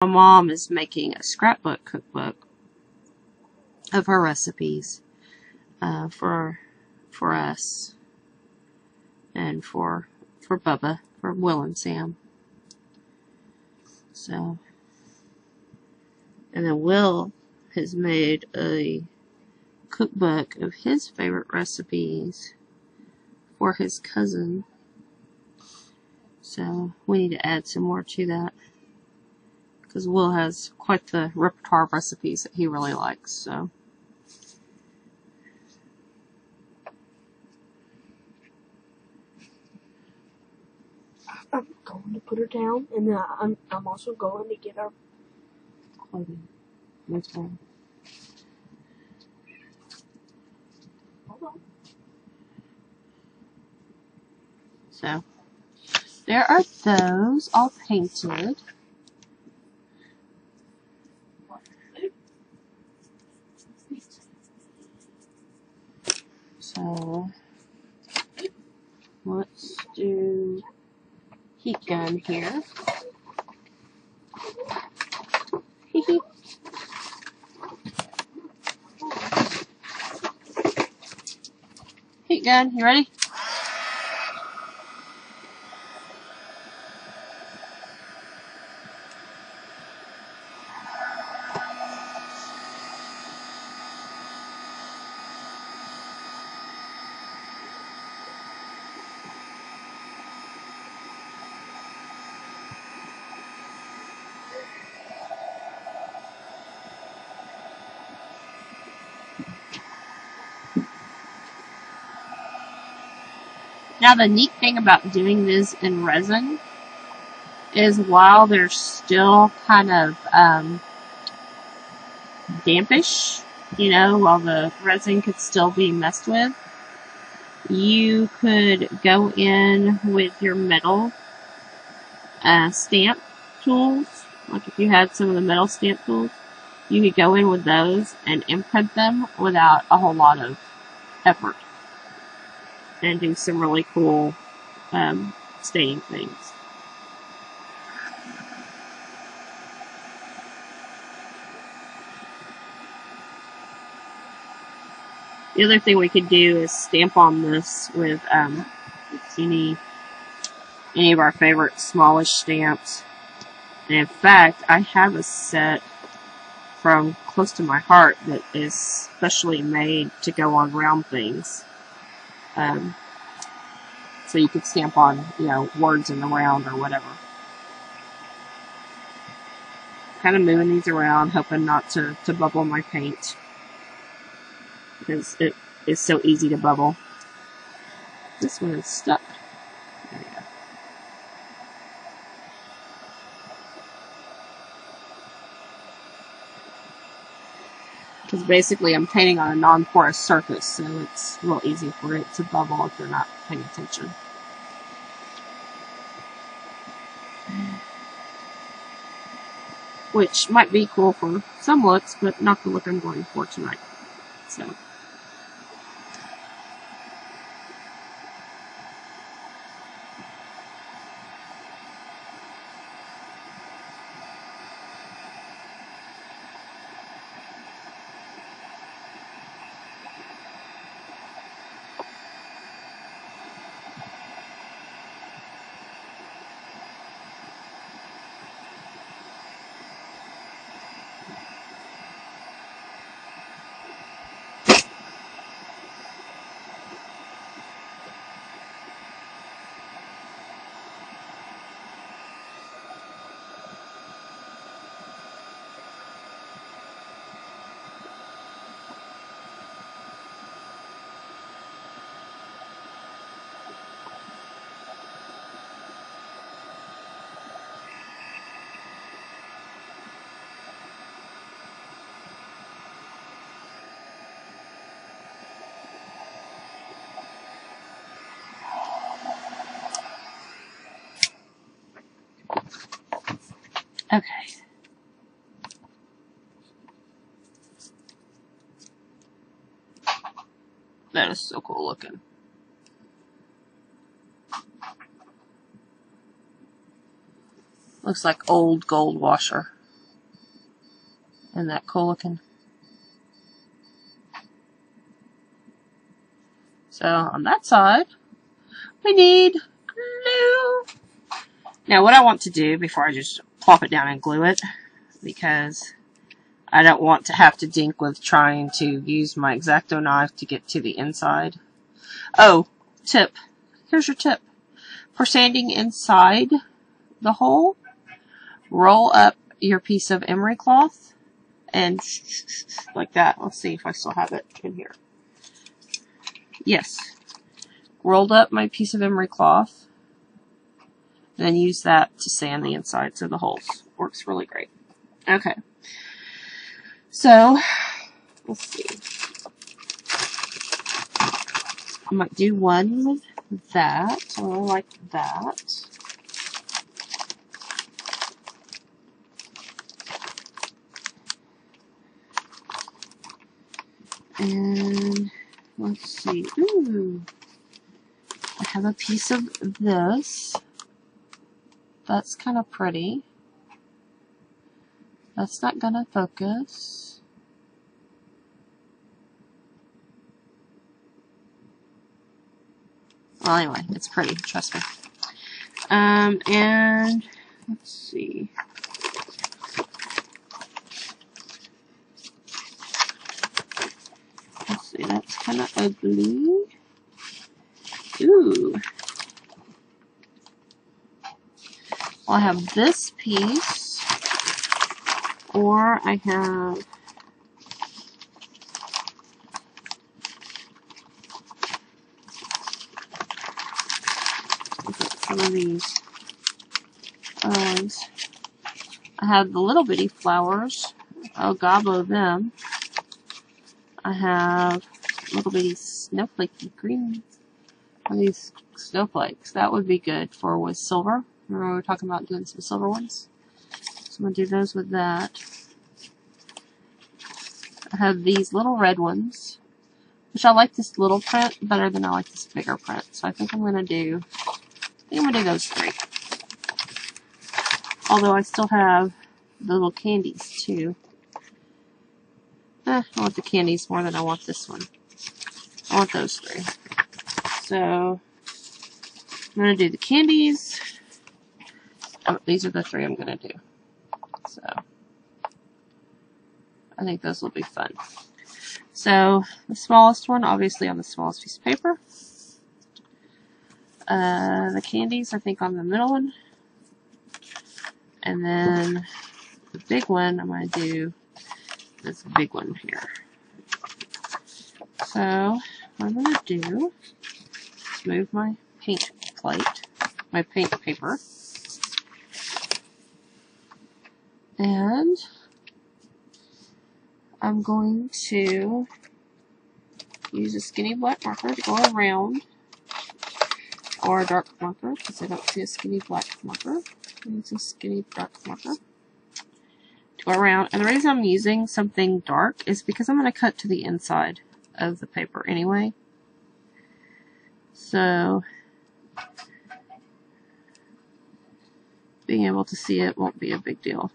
My mom is making a scrapbook cookbook of her recipes for us and for Bubba, for Will and Sam. So, and then Will has made a cookbook of his favorite recipes for his cousin. So we need to add some more to that, because Will has quite the repertoire of recipes that he really likes. So I'm going to put her down, and then I'm also going to get her clothing. That's fine. Hold on. So there are those all painted. So let's do heat gun here. Heat gun, you ready? Now the neat thing about doing this in resin is while they're still kind of dampish, while the resin could still be messed with, you could go in with your metal stamp tools. Like if you had some of the metal stamp tools, you could go in with those and imprint them without a whole lot of effort and do some really cool staining things. The other thing we could do is stamp on this with any of our favorite smallish stamps. And in fact, I have a set from Close to My Heart that is specially made to go on round things. So you could stamp on, words in the round or whatever. Kind of moving these around, hoping not to bubble my paint, because it is so easy to bubble. This one is stuck. There you go. Because basically I'm painting on a non-porous surface, so it's real easy for it to bubble if you're not paying attention. Which might be cool for some looks, but not the look I'm going for tonight. So. Okay. That is so cool looking. Looks like old gold washer. Isn't that cool looking? So on that side, we need glue. Now what I want to do before I just plop it down and glue it, because I don't want to have to dink with trying to use my X-Acto knife to get to the inside. Oh, tip. Here's your tip. For sanding inside the hole, roll up your piece of emery cloth and like that. Let's see if I still have it in here. Yes. Rolled up my piece of emery cloth, then use that to sand the insides of the holes. Works really great. Okay. So, let's see. I might do one with that. I like that. And let's see. Ooh. I have a piece of this. That's kind of pretty. That's not gonna focus. Well, anyway, it's pretty, trust me. And let's see. Let's see, that's kind of ugly. Ooh. Well, I have this piece, or I have some of these. I have the little bitty flowers. I'll gobble them. I have little bitty snowflakey green. These snowflakes. That would be good for with silver. Remember we were talking about doing some silver ones? So I'm going to do those with that. I have these little red ones, which I like this little print better than I like this bigger print. So I think I'm going to do those three. Although I still have the little candies too. I want the candies more than I want this one. I want those three. So I'm going to do the candies. Oh, these are the three I'm going to do. So I think those will be fun. So the smallest one, obviously on the smallest piece of paper. The candies, I think on the middle one. And then the big one, I'm going to do this big one here. So what I'm going to do is move my paint plate, my paint paper. And I'm going to use a skinny black marker to go around, or a dark marker, because I don't see a skinny black marker. Use a skinny dark marker to go around. And the reason I'm using something dark is because I'm going to cut to the inside of the paper anyway. So being able to see it won't be a big deal.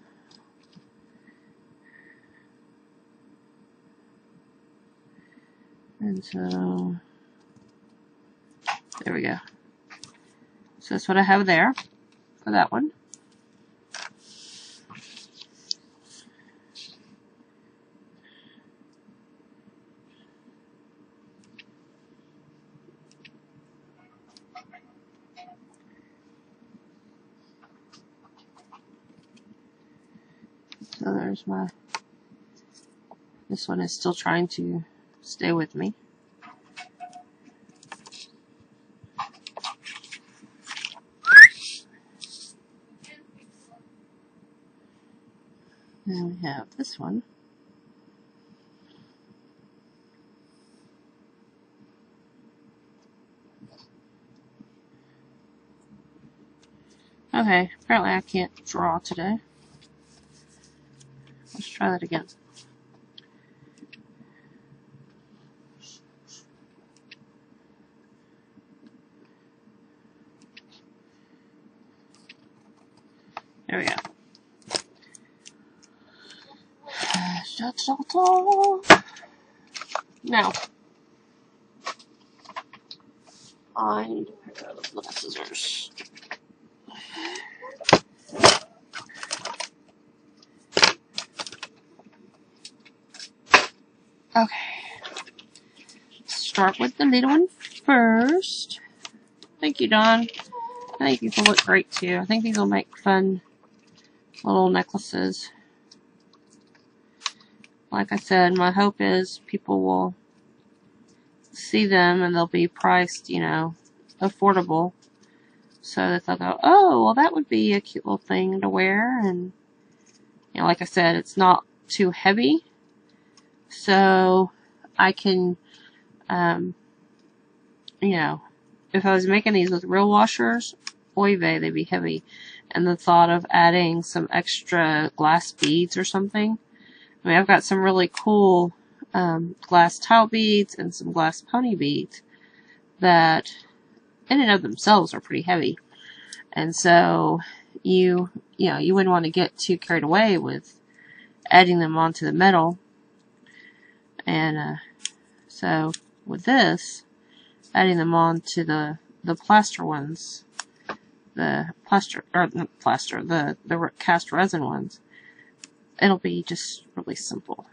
And so, there we go. So that's what I have there for that one. So there's my, this one is still trying to stay with me. Then we have this one. Okay, apparently I can't draw today. Let's try that again. There we go. Now, I need a pair of little scissors. Okay. Start with the little one first. Thank you, Dawn. I think these will look great too. I think these will make fun little necklaces. Like I said, my hope is people will see them and they'll be priced, you know, affordable. So that they'll go, oh, well, that would be a cute little thing to wear. And, you know, like I said, it's not too heavy. So I can, you know, if I was making these with real washers, oy vey, they'd be heavy. And the thought of adding some extra glass beads or something. I mean, I've got some really cool glass tile beads and some glass pony beads that in and of themselves are pretty heavy. And so you wouldn't want to get too carried away with adding them onto the metal. And so with this, adding them onto the plaster ones, the cast resin ones, it'll be just really simple.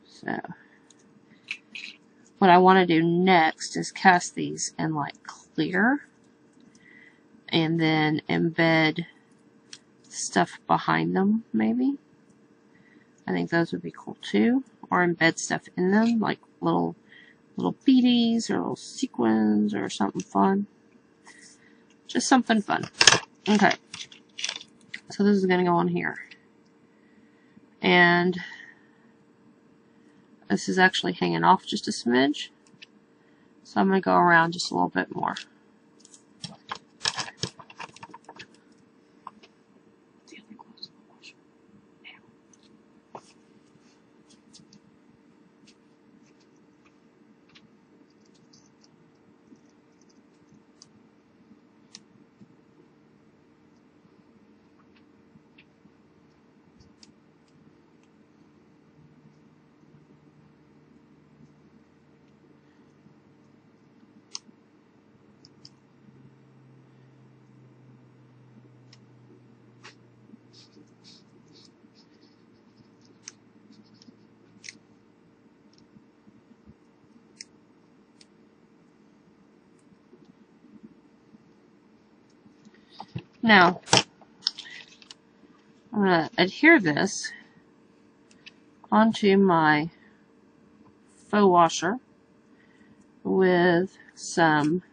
So what I want to do next is cast these in like clear and then embed stuff behind them, maybe. I think those would be cool too. Or embed stuff in them, like little beadies or little sequins or something fun. Just something fun. Okay. So this is going to go on here. And this is actually hanging off just a smidge. So I'm going to go around just a little bit more. Now, I'm going to adhere this onto my faux washer with some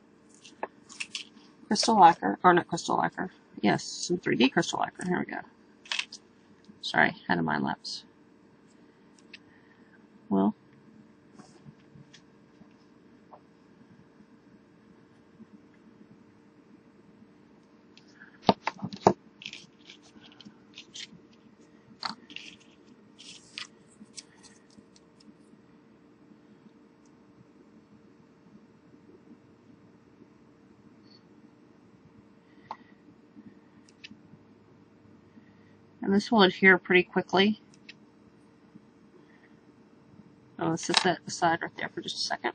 crystal lacquer, or not crystal lacquer, yes, some 3D crystal lacquer. Here we go. Sorry, had a mind lapse. Well, and this will adhere pretty quickly. Oh, let's set that aside right there for just a second.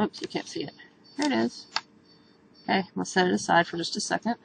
Oops, you can't see it. There it is. Okay, I'm going to set it aside for just a second.